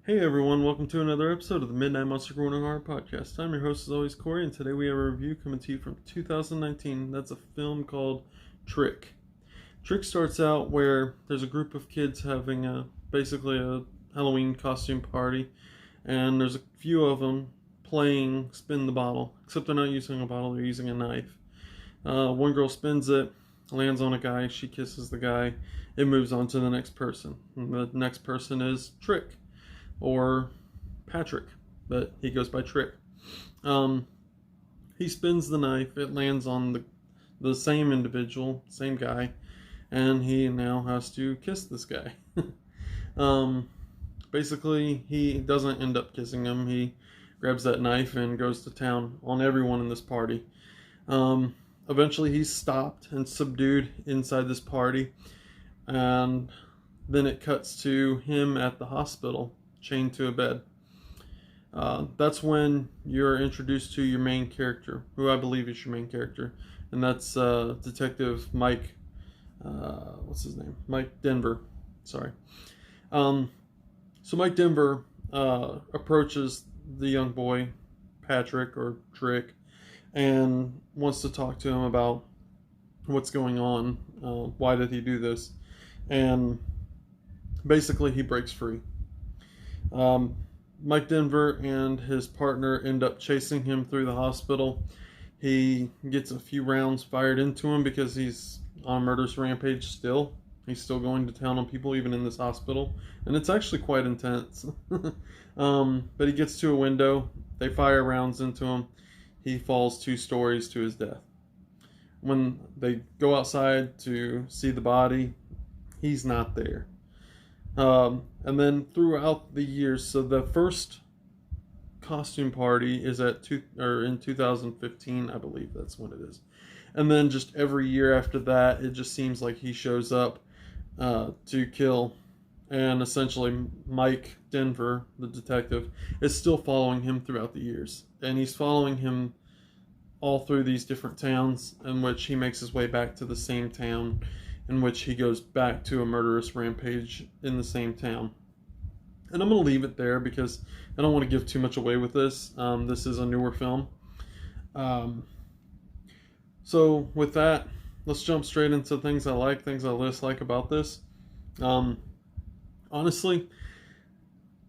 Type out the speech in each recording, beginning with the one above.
Hey everyone, welcome to another episode of the Midnight Monster Corner Horror Podcast. I'm your host as always, Corey, and today we have a review coming to you from 2019. That's a film called Trick. Trick starts out where there's a group of kids having basically a Halloween costume party, and there's a few of them playing spin the bottle, except they're not using a bottle, they're using a knife. One girl spins it, lands on a guy, she kisses the guy, it moves on to the next person. And the next person is Trick. Or Patrick, but he goes by Trick. He spins the knife, it lands on the same individual, same guy, and he now has to kiss this guy. um, Basically, he doesn't end up kissing him. He grabs that knife and goes to town on everyone in this party. Eventually, he's stopped and subdued inside this party, and then it cuts to him at the hospital, chained to a bed. That's when you're introduced to your main character, who I believe is your main character, and that's Detective Mike. What's his name? Mike Denver. Sorry. So Mike Denver approaches the young boy, Patrick or Trick, and wants to talk to him about what's going on. Why did he do this? And basically, he breaks free. Mike Denver and his partner end up chasing him through the hospital. He gets a few rounds fired into him because he's on a murderous rampage still. He's still going to town on people even in this hospital. And it's actually quite intense. But he gets to a window. They fire rounds into him. He falls 2 stories to his death. When they go outside to see the body, he's not there. And then throughout the years, so the first costume party is in 2015, I believe that's when it is. And then just every year after that, it just seems like he shows up to kill. And essentially, Mike Denver, the detective, is still following him throughout the years. And he's following him all through these different towns, in which he makes his way back to the same town, in which he goes back to a murderous rampage in the same town. And I'm going to leave it there because I don't want to give too much away with this. This is a newer film. So with that, let's jump straight into things I like, things I dislike about this. Honestly,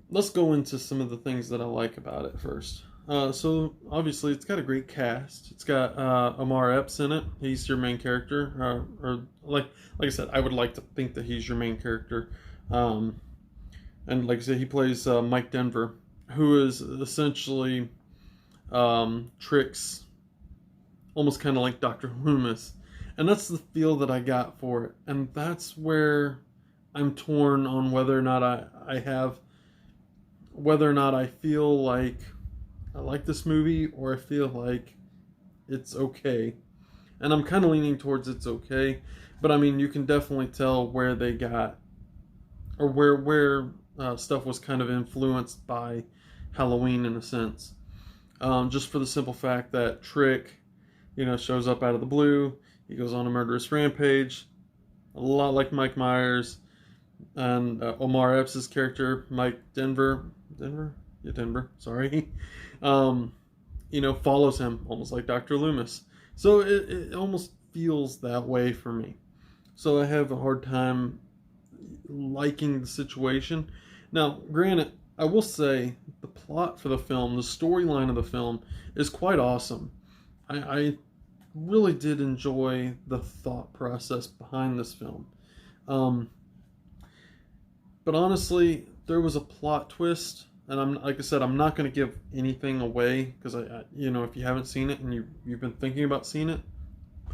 let's go into some of the things that I like about it first. So obviously it's got a great cast. It's got Omar Epps in it. He's your main character, or like I said, I would like to think that he's your main character. And like I said, he plays Mike Denver, who is essentially Trick's, almost kind of like Dr. Loomis, and that's the feel that I got for it. And that's where I'm torn on whether or not I feel like I like this movie, or I feel like it's okay. And I'm kind of leaning towards it's okay. But I mean, you can definitely tell where they got, or where stuff was kind of influenced by Halloween in a sense. Just for the simple fact that Trick, shows up out of the blue. He goes on a murderous rampage, a lot like Mike Myers. And Omar Epps' character, Mike Denver, sorry, follows him almost like Dr. Loomis. So it almost feels that way for me. So I have a hard time liking the situation. Now, granted, I will say the plot for the film, the storyline of the film, is quite awesome. I really did enjoy the thought process behind this film. But honestly, there was a plot twist, and like I said, I'm not going to give anything away because if you haven't seen it and you've been thinking about seeing it,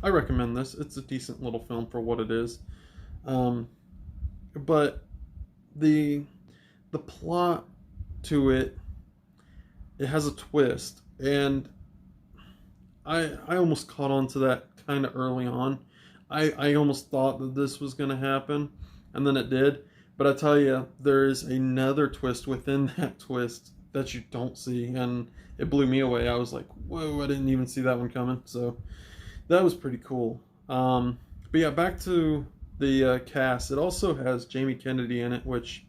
I recommend this. It's a decent little film for what it is. But the plot to it has a twist, and I almost caught on to that kind of early on. I almost thought that this was going to happen, and then it did. But I tell you, there is another twist within that twist that you don't see, and it blew me away. I was like, whoa, I didn't even see that one coming. So that was pretty cool. But yeah, back to the cast. It also has Jamie Kennedy in it, which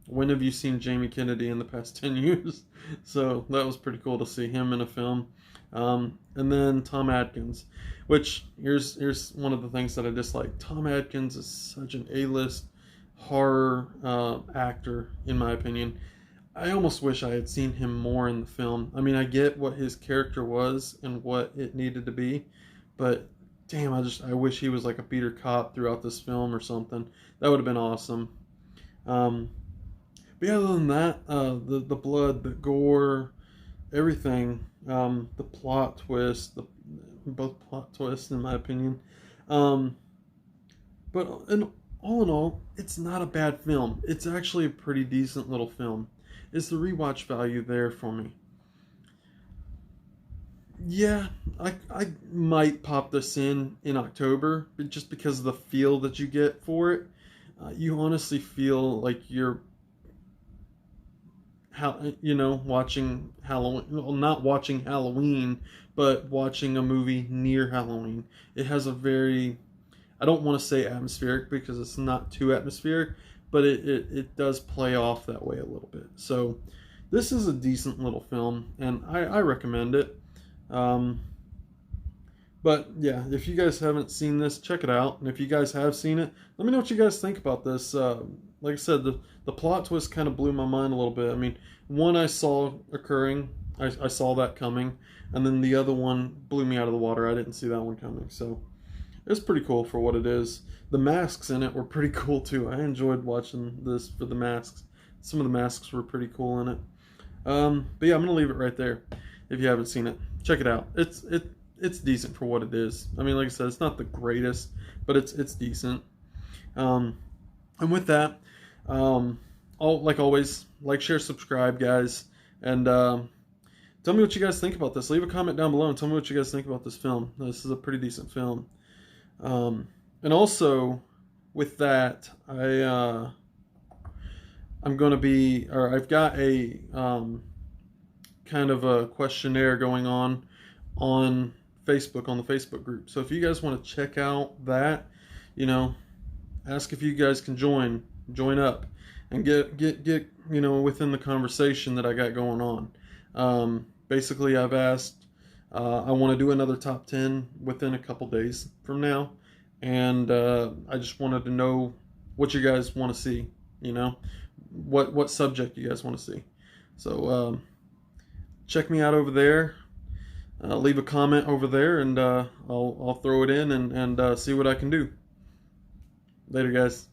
when have you seen Jamie Kennedy in the past 10 years? So that was pretty cool to see him in a film. And then Tom Atkins, which here's one of the things that I dislike. Tom Atkins is such an A-list horror actor, in my opinion. I almost wish I had seen him more in the film. I mean, I get what his character was and what it needed to be, but damn, I wish he was like a beater cop throughout this film or something. That would have been awesome. But yeah, other than that, the blood, the gore, everything, the plot twist, both plot twists in my opinion. Um, but all in all, it's not a bad film. It's actually a pretty decent little film. Is the rewatch value there for me? Yeah, I might pop this in October, but just because of the feel that you get for it. You honestly feel like you're watching Halloween. Well, not watching Halloween, but watching a movie near Halloween. It has a very, I don't want to say atmospheric because it's not too atmospheric, but it does play off that way a little bit. So this is a decent little film, and I recommend it. But yeah, if you guys haven't seen this, check it out. And if you guys have seen it, let me know what you guys think about this. Like I said, the plot twist kind of blew my mind a little bit. I mean, one I saw occurring, I saw that coming, and then the other one blew me out of the water. I didn't see that one coming. So it's pretty cool for what it is. The masks in it were pretty cool too. I enjoyed watching this for the masks. Some of the masks were pretty cool in it. But yeah, I'm gonna leave it right there. If you haven't seen it, check it out. It's decent for what it is. I mean, like I said, it's not the greatest, but it's decent. And with that, like always, like, share, subscribe, guys, and tell me what you guys think about this. Leave a comment down below and tell me what you guys think about this film. This is a pretty decent film. And also, with that, I'm going to be, or I've got a kind of a questionnaire going on Facebook, on the Facebook group. So if you guys want to check out that, ask if you guys can join up and get within the conversation that I got going on. Basically, I've asked, I want to do another top 10 within a couple days from now, and I just wanted to know what you guys want to see, what subject you guys want to see. So check me out over there. Leave a comment over there, and I'll throw it in and see what I can do. Later, guys.